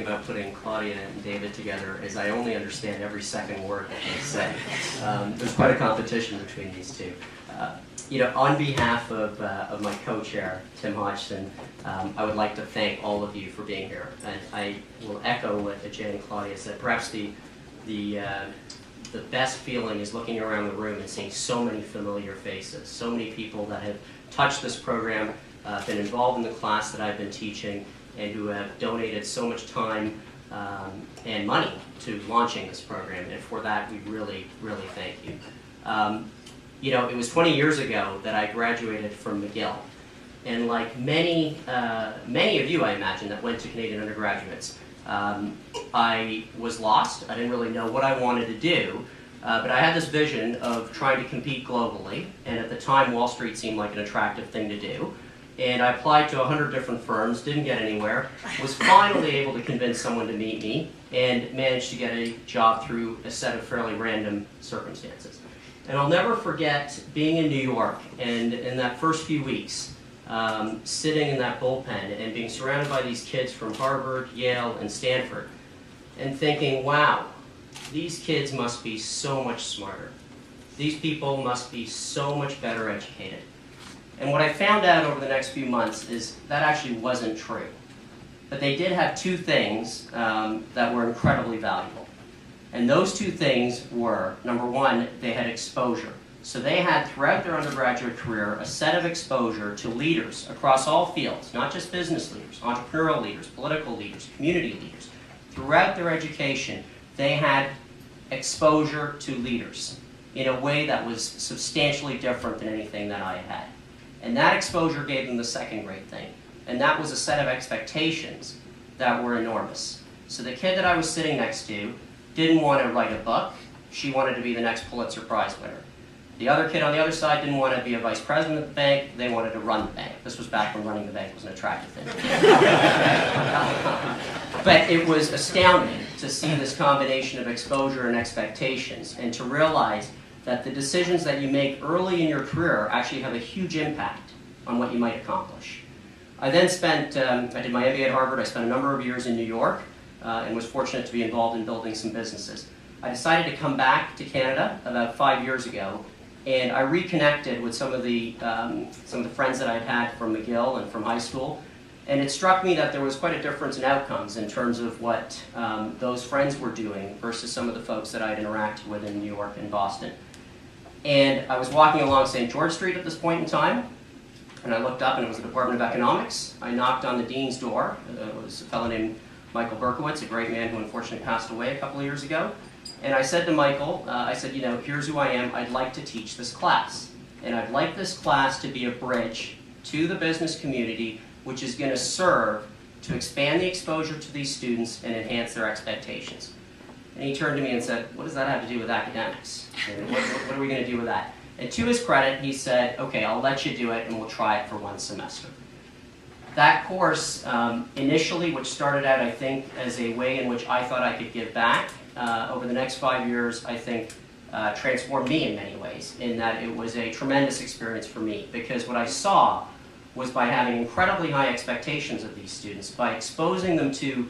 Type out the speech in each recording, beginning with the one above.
about putting Claudia and David together is I only understand every second word that they say. There's quite a competition between these two. On behalf of my co-chair, Tim Hodgson, I would like to thank all of you for being here. And I will echo what Jay and Claudia said. Perhaps the best feeling is looking around the room and seeing so many familiar faces, so many people that have touched this program, been involved in the class that I've been teaching, and who have donated so much time and money to launching this program. And for that, we really, really thank you. It was 20 years ago that I graduated from McGill. And like many of you, I imagine, that went to Canadian undergraduates, I was lost. I didn't really know what I wanted to do, but I had this vision of trying to compete globally, and at the time Wall Street seemed like an attractive thing to do. And I applied to 100 different firms, didn't get anywhere, was finally able to convince someone to meet me, and managed to get a job through a set of fairly random circumstances. And I'll never forget being in New York, and in that first few weeks, sitting in that bullpen and being surrounded by these kids from Harvard, Yale, and Stanford, and thinking, wow, these kids must be so much smarter. These people must be so much better educated. And what I found out over the next few months is that actually wasn't true. But they did have two things that were incredibly valuable. And those two things were, number one, they had exposure. So they had, throughout their undergraduate career, a set of exposure to leaders across all fields, not just business leaders, entrepreneurial leaders, political leaders, community leaders. Throughout their education, they had exposure to leaders in a way that was substantially different than anything that I had. And that exposure gave them the second great thing, and that was a set of expectations that were enormous. So the kid that I was sitting next to didn't want to write a book. She wanted to be the next Pulitzer Prize winner. The other kid on the other side didn't want to be a vice president of the bank. They wanted to run the bank. This was back when running the bank was an attractive thing. But it was astounding to see this combination of exposure and expectations, and to realize that the decisions that you make early in your career actually have a huge impact on what you might accomplish. I then spent, I did my MBA at Harvard. I spent a number of years in New York and was fortunate to be involved in building some businesses. I decided to come back to Canada about 5 years ago, and I reconnected with some of the friends that I'd had from McGill and from high school. And it struck me that there was quite a difference in outcomes in terms of what those friends were doing versus some of the folks that I'd interacted with in New York and Boston. And I was walking along St. George Street at this point in time, and I looked up and it was the Department of Economics. I knocked on the dean's door. It was a fellow named Michael Berkowitz, a great man who unfortunately passed away a couple of years ago. And I said to Michael, I said, here's who I am. I'd like to teach this class. And I'd like this class to be a bridge to the business community, which is going to serve to expand the exposure to these students and enhance their expectations. And he turned to me and said, what does that have to do with academics? What are we going to do with that? And to his credit, he said, okay, I'll let you do it and we'll try it for one semester. That course, initially, which started out, I think, as a way in which I thought I could give back, over the next 5 years, I think, transformed me in many ways, in that it was a tremendous experience for me, because what I saw was by having incredibly high expectations of these students, by exposing them to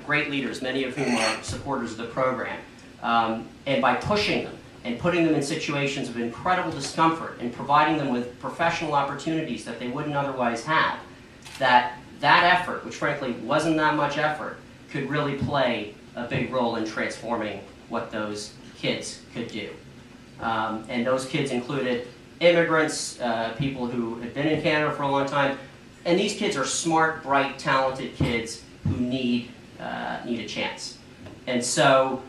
great leaders, many of whom are supporters of the program, and by pushing them and putting them in situations of incredible discomfort and providing them with professional opportunities that they wouldn't otherwise have, that effort, which frankly wasn't that much effort, could really play a big role in transforming what those kids could do. And those kids included immigrants, people who had been in Canada for a long time, and these kids are smart, bright, talented kids who need a chance. And so,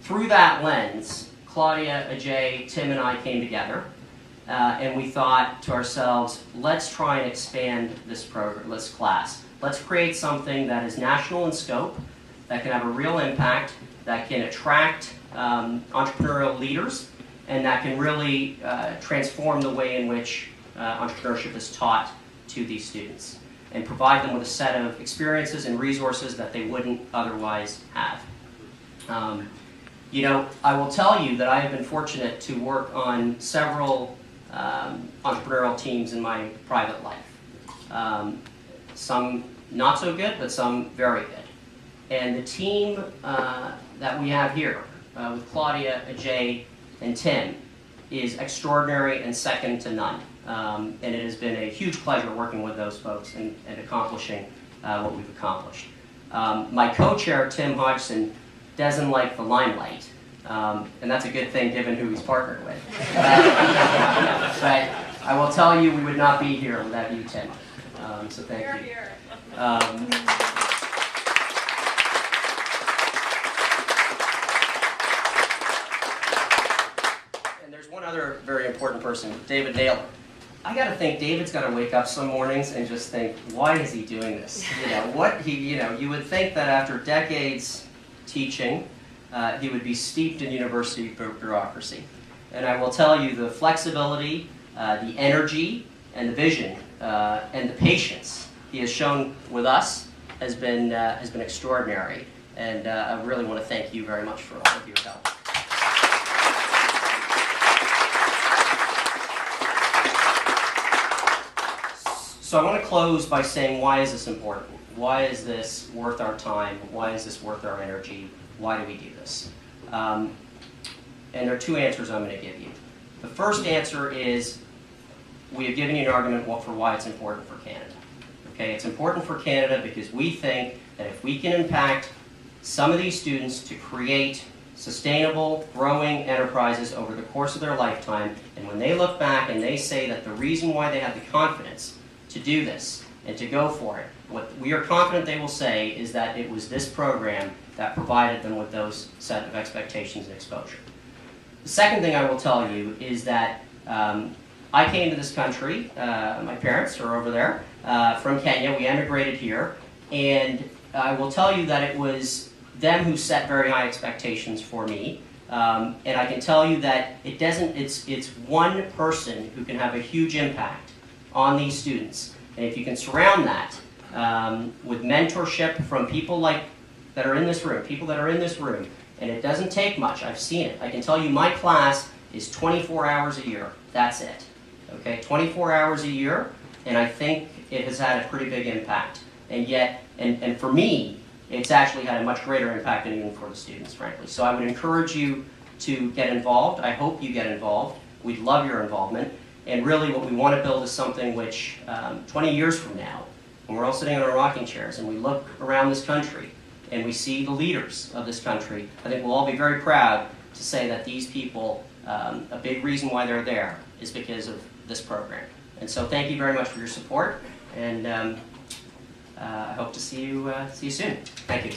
through that lens, Claudia, Ajay, Tim, and I came together, and we thought to ourselves, let's try and expand this program, this class. Let's create something that is national in scope, that can have a real impact, that can attract entrepreneurial leaders, and that can really transform the way in which entrepreneurship is taught to these students, and provide them with a set of experiences and resources that they wouldn't otherwise have. I will tell you that I have been fortunate to work on several entrepreneurial teams in my private life. Some not so good, but some very good. And the team that we have here, with Claudia, Ajay, and Tim, is extraordinary and second to none. And it has been a huge pleasure working with those folks and accomplishing what we've accomplished. My co-chair, Tim Hodgson, doesn't like the limelight, and that's a good thing given who he's partnered with. But I will tell you, we would not be here without you, Tim. So thank you. And there's one other very important person, David Naylor. I got to think David's got to wake up some mornings and just think, why is he doing this? You would think that after decades teaching, he would be steeped in university bureaucracy. And I will tell you, the flexibility, the energy, and the vision, and the patience he has shown with us has been extraordinary. And I really want to thank you very much for all of your help. So I want to close by saying, why is this important? Why is this worth our time? Why is this worth our energy? Why do we do this? And there are two answers I'm going to give you. The first answer is, we have given you an argument for why it's important for Canada. Okay, it's important for Canada because we think that if we can impact some of these students to create sustainable, growing enterprises over the course of their lifetime, and when they look back and they say that the reason why they have the confidence to do this and to go for it, what we are confident they will say is that it was this program that provided them with those set of expectations and exposure. The second thing I will tell you is that I came to this country, my parents are over there, from Kenya. We emigrated here, and I will tell you that it was them who set very high expectations for me. And I can tell you that it's one person who can have a huge impact on these students. And if you can surround that with mentorship from people that are in this room, and it doesn't take much, I've seen it. I can tell you my class is 24 hours a year, that's it. Okay, 24 hours a year, and I think it has had a pretty big impact. And yet, and for me, it's actually had a much greater impact than even for the students, frankly. So I would encourage you to get involved. I hope you get involved. We'd love your involvement. And really what we want to build is something which, 20 years from now, when we're all sitting in our rocking chairs and we look around this country and we see the leaders of this country, I think we'll all be very proud to say that these people, a big reason why they're there is because of this program. And so thank you very much for your support, and I hope to see you soon. Thank you.